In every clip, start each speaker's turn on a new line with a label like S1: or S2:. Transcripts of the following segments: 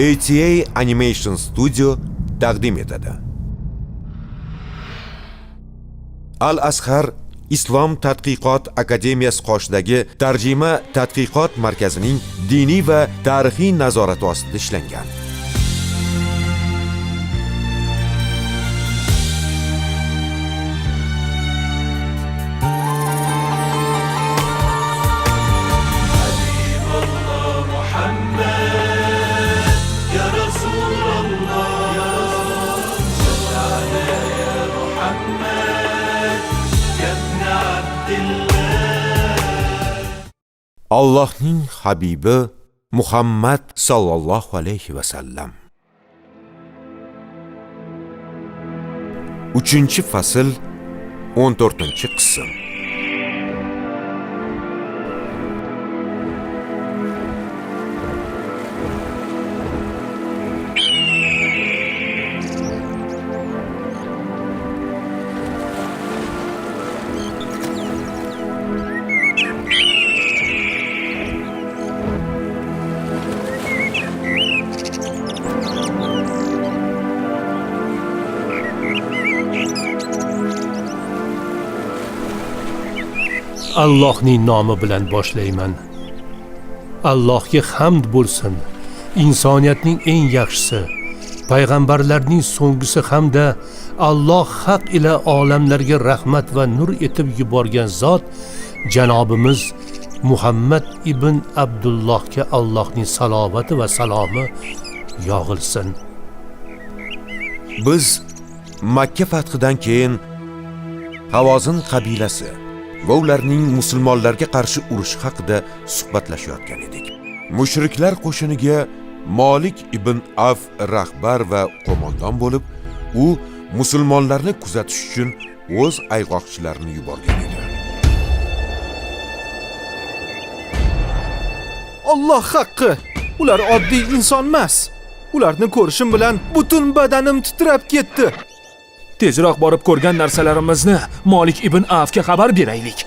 S1: ATA Animation Studio taqdim etadi. Al-Azhar Islom tadqiqot akademiyasi qoshidagi tarjima tadqiqot markazining diniy va tarixiy nazorati ostida ishlangan. Allohning habibi Muhammad sallallohu alayhi va sallam. 3-fasl 14-qism.
S2: Allohning nomi bilan boshlayman. Allohga hamd bo'lsin. Insoniyatning eng yaxshisi, payg'ambarlarning so'nggisi hamda Alloh haq ila olamlarga rahmat va nur etib yuborgan zot janobimiz Muhammad ibn Abdullohga Allohning salovati va salomi yog'ilsin.
S1: Biz Makka fathidan keyin Havozin qabilasi va ularning musulmonlarga qarshi urush haqida suhbatlashayotgan edik. Mushriklar qo'shiniga Malik ibn Af rahbar va qo'mondon bo'lib, u musulmonlarni kuzatish uchun o'z ayg'oqchilarini yuborgan edi.
S3: Alloh haqqi, ular oddiy inson emas. Ularni ko'rishim bilan butun badanim titrab ketdi.
S4: Tezroq borib ko'rgan narsalarimizni Malik ibn Afga xabar beraylik.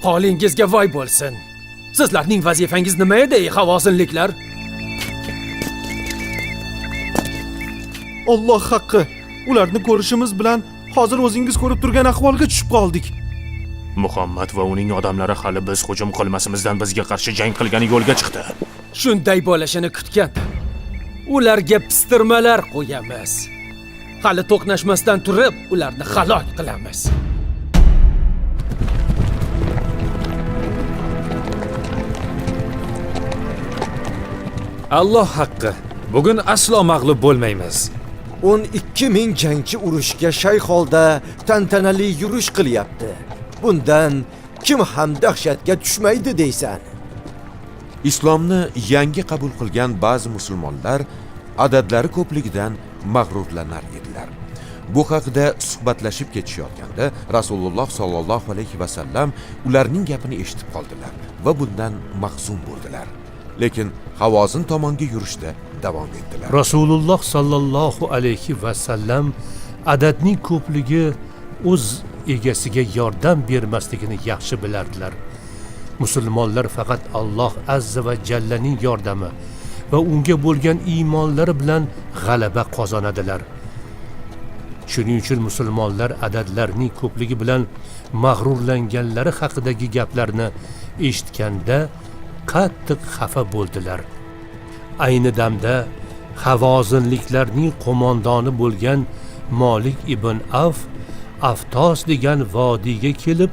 S5: Holingizga voy bo'lsin. Sizlarning vazifangiz nima edi, havozinliklar?
S3: Alloh haqqi, ularni ko'rishimiz bilan hozir o'zingiz ko'rib turgan ahvolga tushib qoldik.
S4: Muhammad va uning odamlari hali biz hujum qilmasimizdan bizga qarshi jang qilgani yo'lga chiqdi.
S5: Shunday bo'lishini kutgandim. Ularga pistirmalar qo'yamiz. Hali to'qnashmasdan turib, ularni halok qilamiz.
S6: Alloh haqqi, bugun aslo mag'lub bo'lmaymiz.
S7: 12 ming jangchi urushga shay holda tantanali yurish qilyapti. Bundan kim ham dahshatga tushmaydi deysan?
S1: Islomni yangi qabul qilgan ba'zi musulmonlar adadlari ko'pligidan mag'rurlanar edilar. Bu haqida suhbatlashib ketishayotganda Rasululloh sallallohu alayhi va sallam ularning gapini eshitib qoldilar va bundan mahzun bo'ldilar. Lekin Havozin tomonga yurishda davom etdilar.
S2: Rasululloh sallallohu alayhi va sallam adadning ko'pligi o'z egasiga yordam bermasligini yaxshi bilardilar. Musulmonlar faqat Alloh azza va jallaning yordami va unga bo'lgan iymonlari bilan g'alaba qozonadilar. Shuning uchun musulmonlar adadlarning ko'pligi bilan mag'rurlanganlari haqidagi gaplarni eshitganda qattiq xafa bo'ldilar. Ayni damda Havozinliklarning qo'mondoni bo'lgan Malik ibn Af Aftos degan vodiyga kelib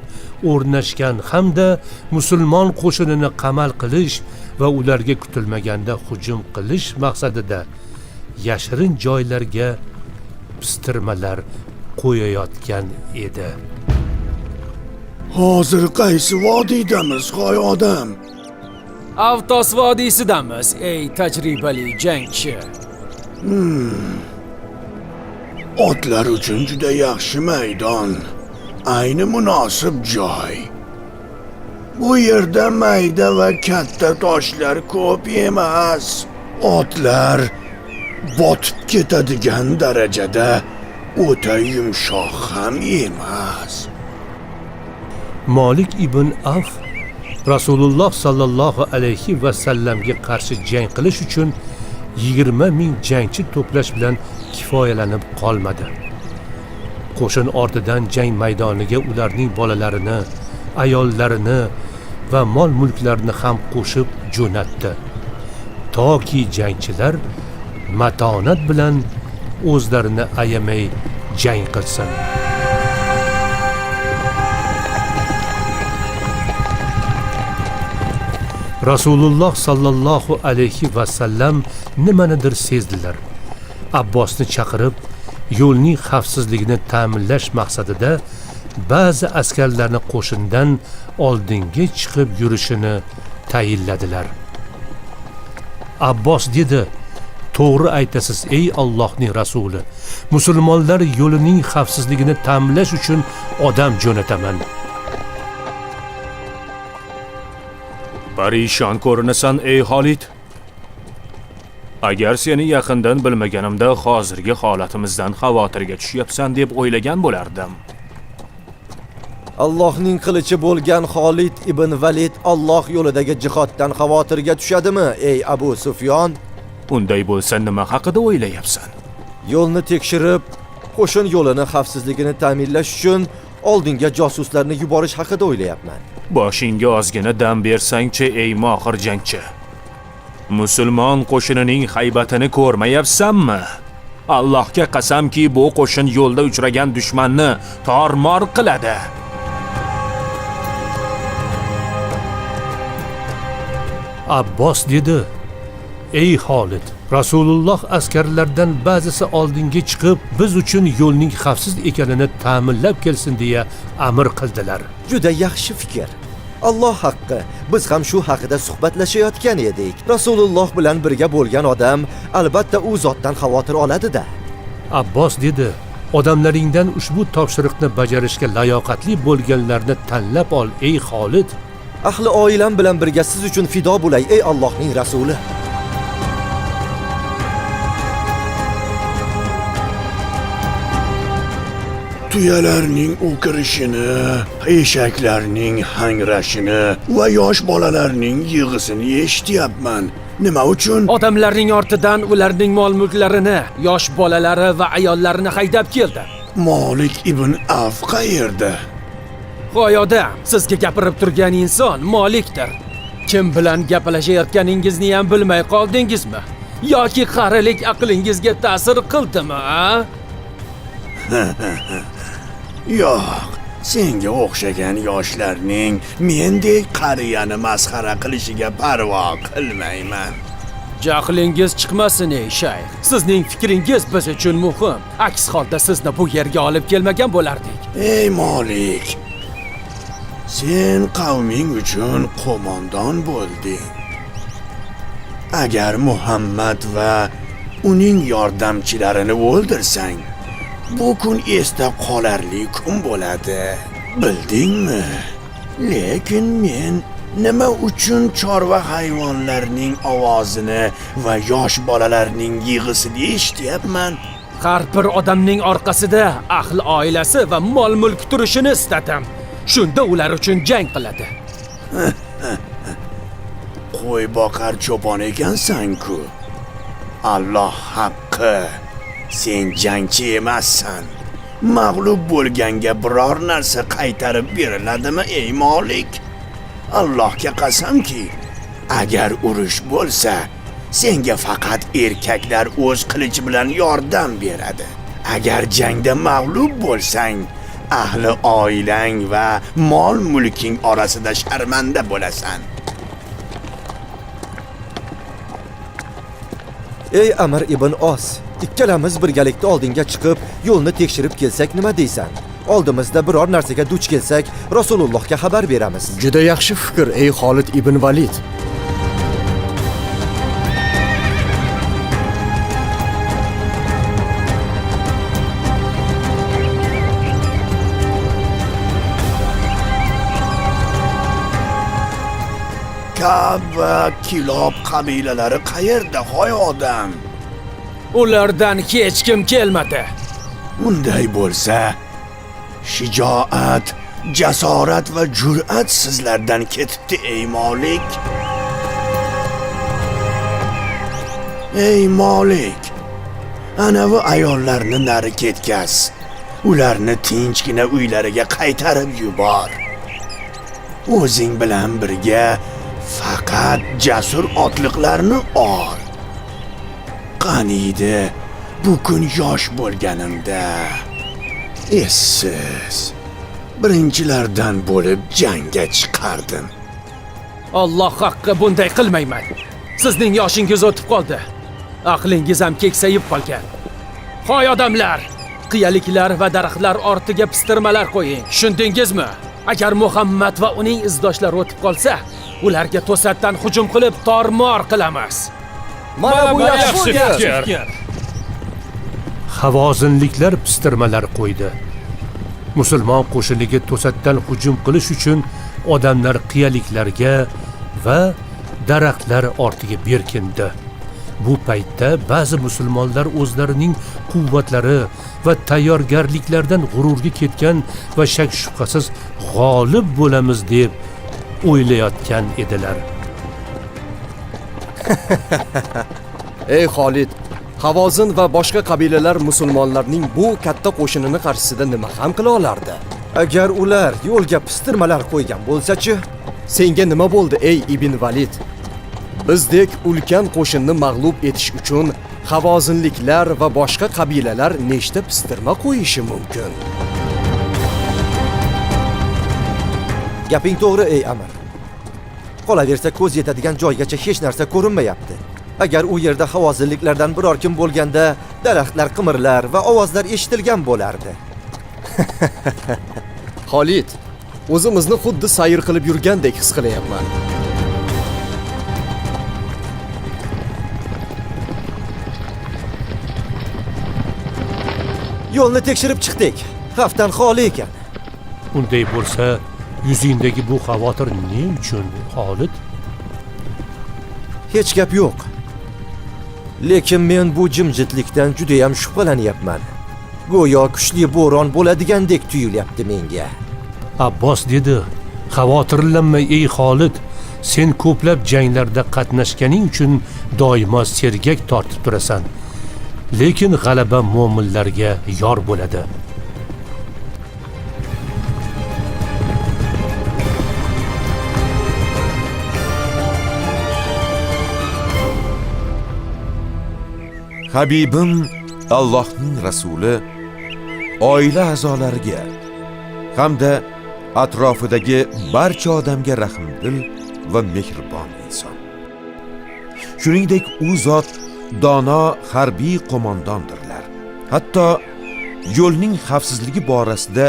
S2: o'rnashgan hamda musulmon qo'shinini qamal qilish va ularga kutilmaganda hujum qilish maqsadida yashirin joylarga pistirmalar qo'yayotgan edi.
S8: Hozir qaysi vodiydamiz, qo'y odam?
S5: Aftos vodiysidamiz, ey tajribali jangchi.
S8: Otlar uchun juda yaxshi maydon. Ayni munosib joy. Bu yerda mayda va katta toshlar ko'p emas. Otlar botib ketadigan darajada o'ta yumshoq ham emas.
S2: Molik ibn Avf Rasululloh sallallohu alayhi va sallamga qarshi jang qilish uchun 20 ming jangchi to'plash bilan kifoyalanib qolmadi. Qo'shin ortidan jang maydoniga ularning bolalarini, ayollarini va mol-mulklarini ham qo'shib jo'natdi. Toki jangchilar matonat bilan o'zlarini ayamay jang qilsin. Rasululloh sallallohu alayhi va sallam nimanidir sezdilar. Abbosni chaqirib, yo'lning xavfsizligini ta'minlash maqsadida ba'zi askarlarni qo'shindan oldinga chiqib yurishini tayinladilar. Abbos dedi: "To'g'ri aytasiz ey Allohning rasuli. Musulmonlar yo'lining xavfsizligini ta'minlash uchun odam jo'nataman."
S4: Parishon ko'rinasan ey Xolid. Agar seni yaqindan bilmaganimda hozirgi holatimizdan xavotirga tushyapsan deb o'ylagan bo'lardim.
S7: Allohning qilichi bo'lgan Xolid ibn Valid Alloh yo'lidagi jihoddan xavotirga tushadimi, ey Abu Sufyon?
S4: Unday bo'lsa nima haqida o'ylayapsan?
S7: Yo'lni tekshirib, qo'shin yo'lini xavfsizligini ta'minlash uchun oldinga josuslarni yuborish haqida o'ylayapman.
S4: Boshingga ozgina dam bersang-chi ey mohir jangchi. Musulmon qo'shinining haybatini ko'rmayapsanmi? Allohga qasamki, bu qo'shin yo'lda uchragan dushmanni tor-mor qiladi.
S2: Abbos dedi: "Ey Xolid, Rasululloh askarlardan ba'zisi oldinga chiqib, biz uchun yo'lning xavfsiz ekanini ta'minlab kelsin deya amr qildilar."
S7: Juda yaxshi fikr. Alloh haqqi, biz ham shu haqida suhbatlashayotgan edik. Rasululloh bilan birga bo'lgan odam albatta u zotdan xavotir oladi-da.
S2: Abbos dedi: "Odamlaringdan ushbu topshiriqni bajarishga layoqatli bo'lganlarni tanlab ol ey Xolid."
S7: Ahli oilam bilan birga siz uchun fido bo'lay ey Allohning rasuli.
S8: Tuyalarning o'kirishini, eshaklarning hangrashini va yosh bolalarning yig'isini eshityapman. Nima uchun?
S5: Odamlarning ortidan ularning mol-mulklarini, yosh bolalari va ayollarini haydab keldi.
S8: Molik ibn Avf qayerda?
S5: Voy odam, sizga gapirib turgan inson Molikdir. Kim bilan gaplashayotganingizni ham bilmay qoldingizmi? Yoki qarilik aqlingizga ta'sir qildimi, a?
S8: Yo'q, senga o'xshagan yoshlarning mendek qariyani masxara qilishiga parvo qilmayman.
S5: Jahlingiz chiqmasin ey shayx. Sizning fikringiz biz uchun muhim. Aks holda sizni bu yerga olib kelmagan bo'lardik.
S8: Ey Molik, sen qavming uchun qo'mondon bo'lding. Agar Muhammad va uning yordamchilarini o'ldirsang, bu kun esda qolarli kun bo'ladi. Bildingmi? Lekin men nima uchun chorva hayvonlarning ovozini va yosh bolalarning yig'isini eshityapman?
S5: Har bir odamning orqasida ahli oilasi va mol-mulk turishini istadim. Shunda ular uchun jang qiladi.
S8: Qo'y boqar cho'pon ekansan-ku. Alloh haqqi, sen jangchi emassan. Mag'lub bo'lganga biror narsa qaytarib beriladimi ey Molik? Allohga qasamki, agar urush bo'lsa, senga faqat erkaklar o'z qilichi bilan yordam beradi. Agar jangda mag'lub bo'lsang, ahli oilang va mol-mulking orasida sharmanda bo'lasan.
S7: Ey Amr ibn Os, ikkalamiz birgalikda oldinga chiqib, yo'lni tekshirib kelsak nima deysan? Oldimizda biror narsaga duch kelsak, Rasulullohga xabar beramiz.
S9: Juda yaxshi fikr ey Xolid ibn Valid.
S8: Kab va Kilob qabilalari qayerda hoy odam?
S5: Ulardan hech kim kelmadi.
S8: Unday bo'lsa, shijoat, jasorat va jur'at sizlardan ketibdi ey Molik. Ey Molik, anavi ayollarni nari ketkaz. Ularni tinchgina uylariga qaytarib yubor. O'zing bilan birga faqat jasur otliqlarni ol. Qaniydi, bu kun yosh bo'lganimda essiz birinchilardan bo'lib jangga chiqardim.
S5: Alloh haqqi bunday qilmayman. Sizning yoshingiz o'tib qoldi. Aqlingiz ham keksayib qolgan. Hoy odamlar, qiyaliklar va daraxtlar ortiga pistirmalar qo'ying. Tushundingizmi? Agar Muhammad va uning izdoshlari o'tib qolsa, ularga to'satdan hujum qilib tor-mor qilamiz.
S9: Mana bu yaxshi fikr.
S2: Havozinliklar pistirmalar qo'ydi. Musulmon qo'shiniga to'satdan hujum qilish uchun odamlar qiyaliklarga va daraxtlar ortiga berkindi. Bu paytda ba'zi musulmonlar o'zlarining quvvatlari va tayyorgarliklaridan g'ururga ketgan va shak shubhasiz g'olib bo'lamiz deb o'ylayotgan edilar.
S9: Ey Xolid, Havozin va boshqa qabilalar musulmonlarning bu katta qo'shinini qarshisida nima ham qila olardi?
S7: Agar ular yo'lga pistirmalar qo'ygan bo'lsa-chi?
S9: Senga nima bo'ldi ey Ibn Valid? Bizdek ulkan qo'shinni mag'lub etish uchun Havozinliklar va boshqa qabilalar nechta pistirma qo'yishi mumkin?
S7: Gaping to'g'ri ey Amir. Qolaversa ko'z yetadigan joygacha hech narsa ko'rinmayapti. Agar u yerda havozinliklardan biror kim bo'lganda, daraxtlar qimirlar va ovozlar eshitilgan bo'lardi.
S9: Xolid, o'zimizni xuddi sayr qilib yurgandek his qilyapman.
S7: Yo'lni tekshirib chiqdik. Xavfdan xoli ekan.
S2: Unday bo'lsa, yuzingdagi bu xavotir ne uchun, Xolid?
S7: Hech gap yo'q. Lekin men bu jimjitlikdan juda ham shubhalanyapman. Go'yo kuchli bo'ron bo'ladigandek tuyulyapti menga.
S2: Abbos dedi, xavotirlanma ey Xolid, sen ko'plab janglarda qatnashganing uchun doimo sergak tortib turasan. Lekin g'alaba mo'minlarga yor bo'ladi.
S1: Habibim Allohning rasuli oila a'zolariga hamda atrofidagi barcha odamga rahmdil va mehribon inson. Shuningdek, u zot dono harbiy qo'mondondirlar. Hatto yo'lning xavfsizligi borasida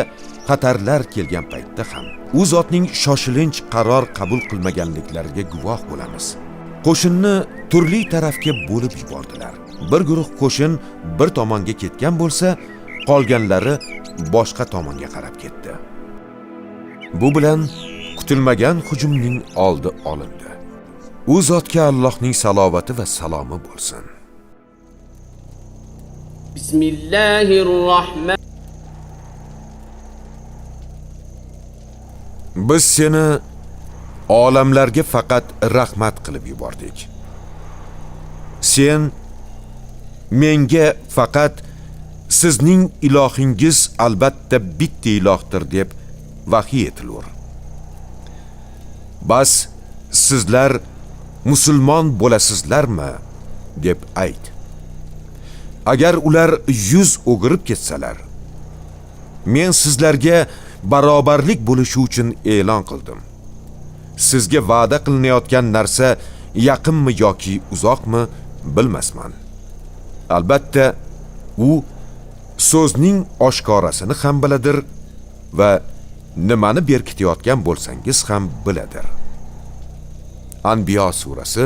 S1: xatarlar kelgan paytda ham u zotning shoshilinch qaror qabul qilmaganliklariga guvoh bo'lamiz. Qo'shinni turli tarafga bo'lib yubordilar. Bir guruh qo'shin bir tomonga ketgan bo'lsa, qolganlari boshqa tomonga qarab ketdi. Bu bilan kutilmagan hujumning oldi olindi. U zotga Allohning salovati va salomi bo'lsin.
S10: Bismillahirrohmanirrohim.
S1: Biz seni olamlarga faqat rahmat qilib yubordik. Sen menga faqat sizning ilohingiz albatta bitta ilohdir deb vahiy etilur. Bas sizlar musulmon bo'lasizlarmi deb ayt. Agar ular 100 o'girib ketsalar, men sizlarga barobarlik bo'lishi uchun e'lon qildim. Sizga va'da qilinayotgan narsa yaqinmi yoki uzoqmi bilmasman. Albatta, u so'zning oshkorasini ham biladir va nimani berkitayotgan bo'lsangiz ham biladir. Anbiyo surasi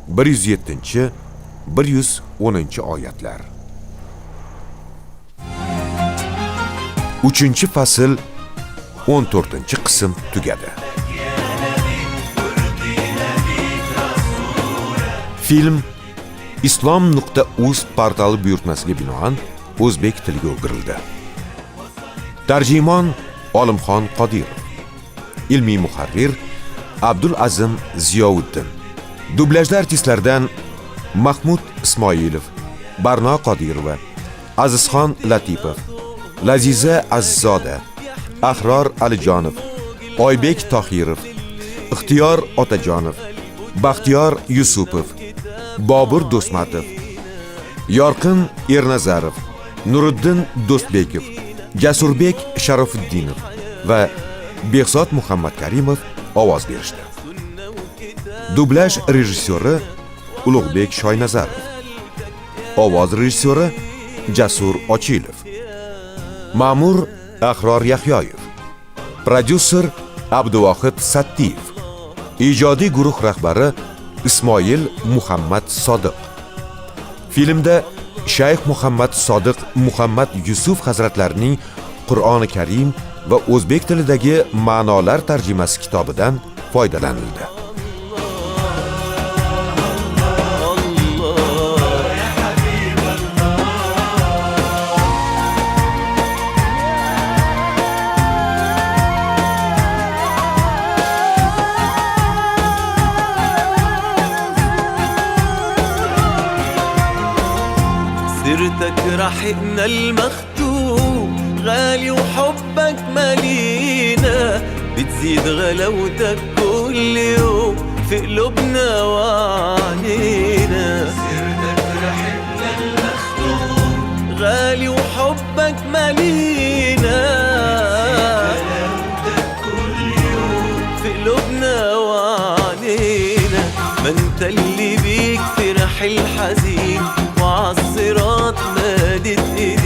S1: 107-110 oyatlar. 3-fasl 14-qism tugadi. Film islom.uz portali buyurtmasiga binoan o'zbek tiliga o'girildi. Tarjimon Olimxon Qodirov. Ilmiy muharrir Abdul Azim Ziyovuddin. Dublajda artistlardan Mahmud Ismoilov, Barno Qodirova, Azizxon Latipov, Laziza Azzoda, Ahror Alijonov, Oybek Tohirov, Ixtiyor Otajonov, Baxtiyor Yusupov, Bobur Do'smatov, Yorqin Ernazarov, Nuriddin Do'stbekov, Jasurbek Sharofiddinov va Behzod Muhammad Karimov ovoz berishdi. Dublaj rejissyori Ulug'bek Shoynazarov. Ovoz rejissyori Jasur Ochilov. Ma'mur Ahror Yahyoyev. Prodyuser Abduvohid Sattiyev. Ijodiy guruh rahbari Ismoil Muhammad Sodiq. Filmda Shayx Muhammad Sodiq Muhammad Yusuf hazratlarining Qur'oni Karim va o'zbek tilidagi ma'nolar tarjimasi kitobidan foydalanildi.
S10: سيرتك رحقنا المختوم غالي وحبك مالينا بتزيد غلاوتك كل يوم في قلوبنا وعنينا سيرتك رحقنا المختوم غالي وحبك مالينا غلاوتك كل يوم في قلوبنا وعنينا ما انت اللي بيك فرح الحزين وعالصراط مادت ايدينا